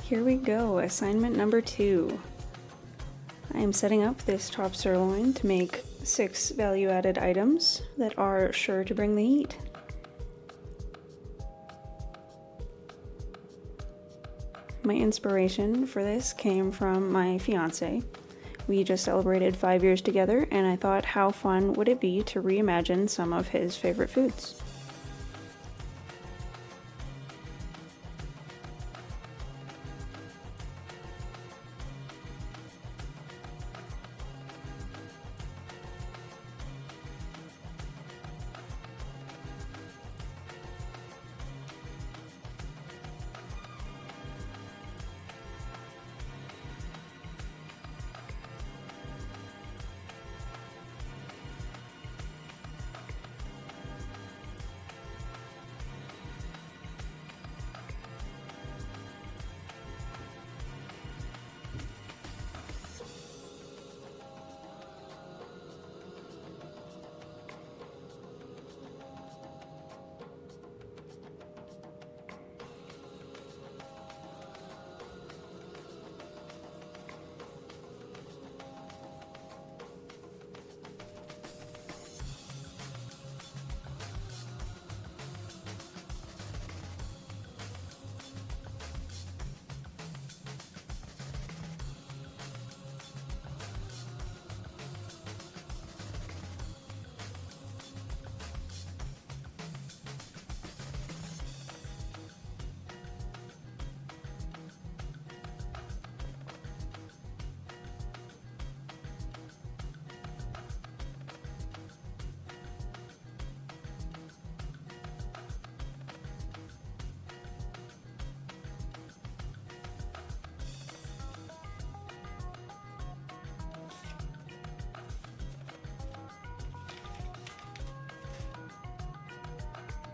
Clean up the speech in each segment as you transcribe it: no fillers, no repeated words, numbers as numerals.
Here we go, assignment number 2. I am setting up this top sirloin to make 6 value-added items that are sure to bring the heat. My inspiration for this came from my fiance. We just celebrated 5 years together, and I thought, how fun would it be to reimagine some of his favorite foods?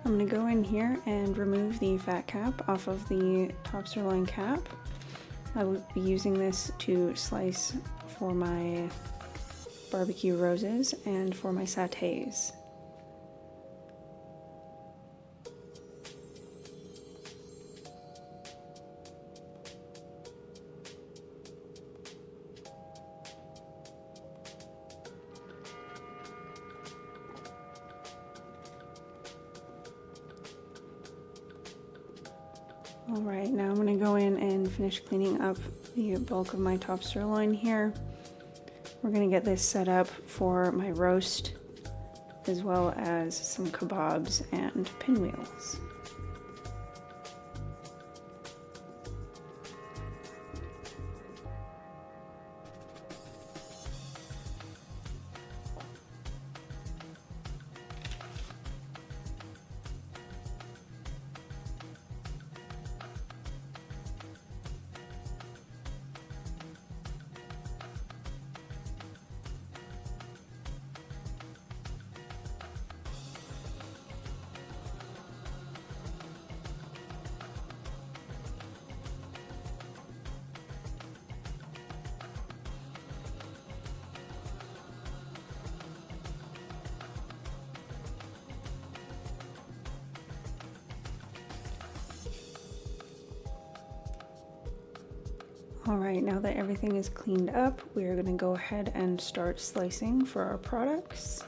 I'm going to go in here and remove the fat cap off of the top sirloin cap. I will be using this to slice for my barbecue roses and for my sautés. Alright, now I'm going to go in and finish cleaning up the bulk of my top sirloin here. We're going to get this set up for my roast, as well as some kebabs and pinwheels. Alright, now that everything is cleaned up, we're going to go ahead and start slicing for our products.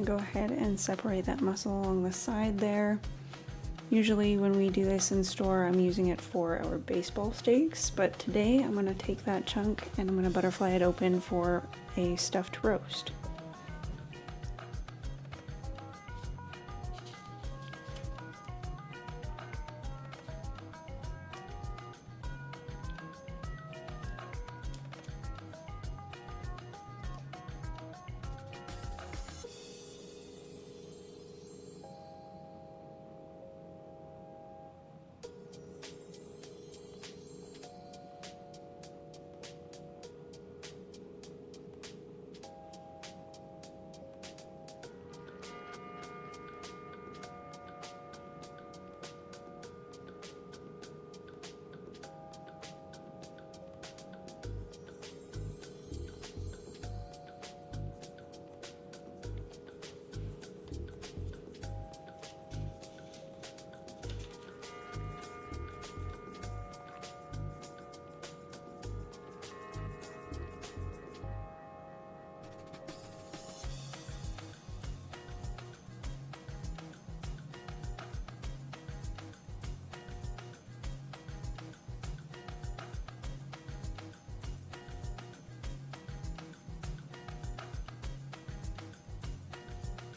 gonna go ahead and separate that muscle along the side there. Usually when we do this in store, I'm using it for our baseball steaks, but today I'm gonna take that chunk and I'm gonna butterfly it open for a stuffed roast.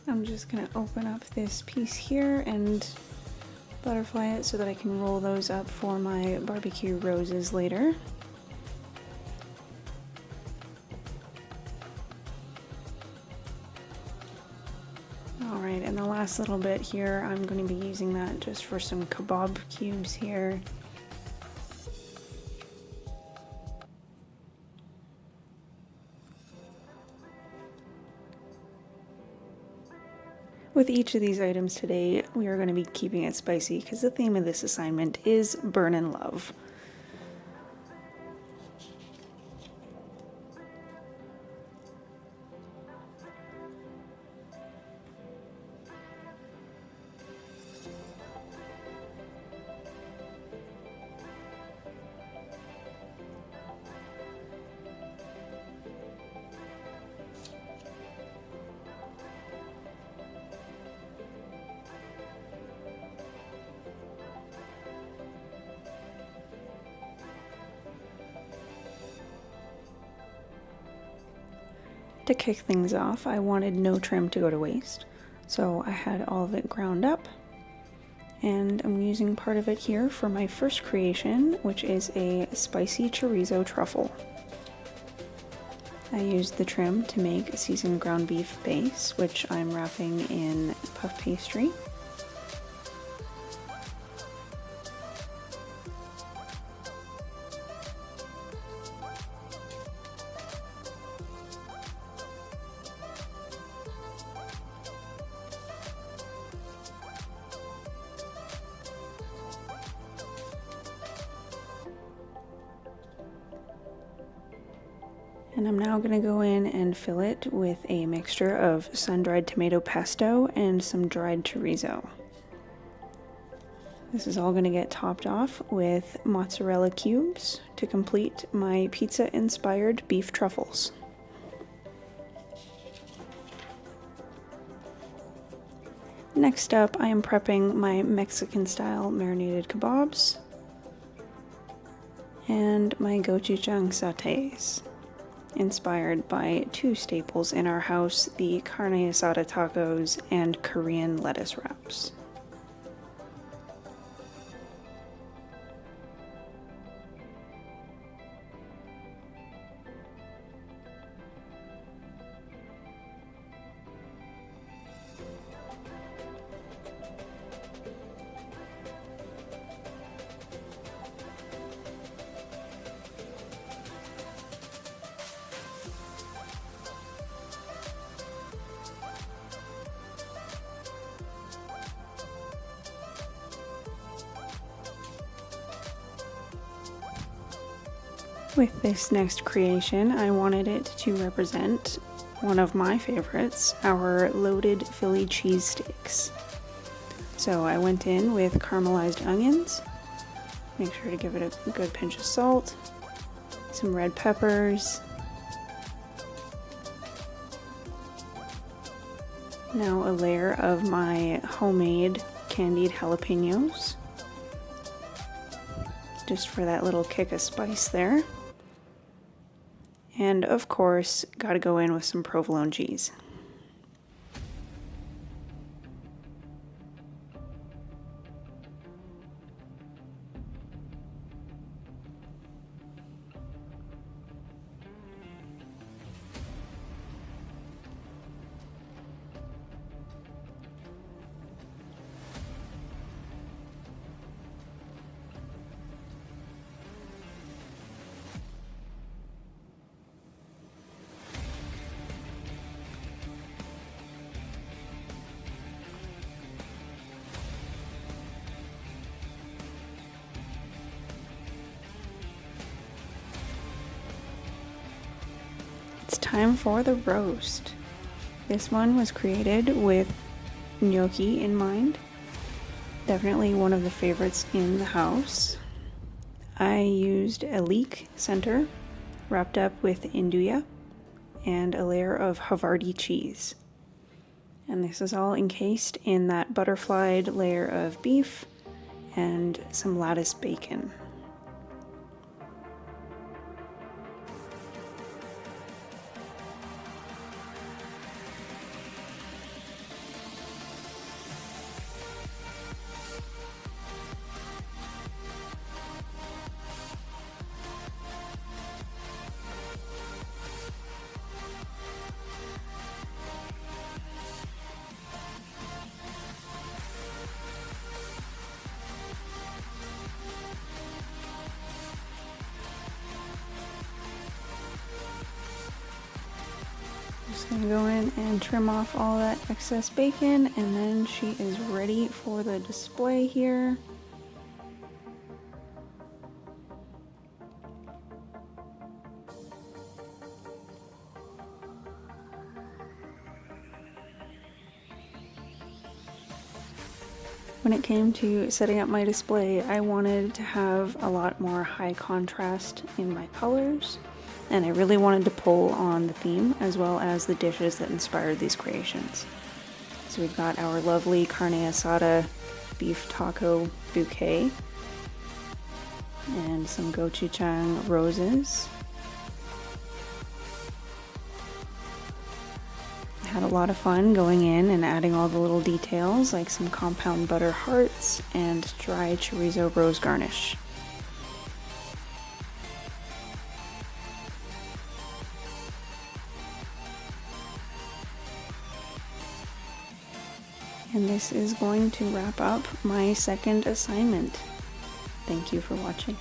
I'm just gonna open up this piece here and butterfly it so that I can roll those up for my barbecue roses later. Alright, and the last little bit here, I'm going to be using that just for some kebab cubes here. With each of these items today, we are going to be keeping it spicy because the theme of this assignment is burn and love. To kick things off, I wanted no trim to go to waste, so I had all of it ground up, and I'm using part of it here for my first creation, which is a spicy chorizo truffle. I used the trim to make a seasoned ground beef base, which I'm wrapping in puff pastry. And I'm now going to go in and fill it with a mixture of sun-dried tomato pesto and some dried chorizo. This is all going to get topped off with mozzarella cubes to complete my pizza-inspired beef truffles. Next up, I am prepping my Mexican-style marinated kebabs and my gochujang sautés, inspired by two staples in our house, the carne asada tacos and Korean lettuce wraps. With this next creation, I wanted it to represent one of my favorites, our loaded Philly cheesesteaks. So I went in with caramelized onions, make sure to give it a good pinch of salt, some red peppers, Now a layer of my homemade candied jalapenos, just for that little kick of spice there. And of course, gotta go in with some provolone cheese. It's time for the roast. This one was created with gnocchi in mind. Definitely one of the favorites in the house. I used a leek center wrapped up with induja and a layer of Havarti cheese. And this is all encased in that butterflied layer of beef and some lattice bacon. Just gonna go in and trim off all that excess bacon, and then she is ready for the display here. When it came to setting up my display, I wanted to have a lot more high contrast in my colors, and I really wanted to pull on the theme as well as the dishes that inspired these creations. So we've got our lovely carne asada beef taco bouquet and some gochujang roses. I had a lot of fun going in and adding all the little details like some compound butter hearts and dried chorizo rose garnish. And this is going to wrap up my second assignment. Thank you for watching.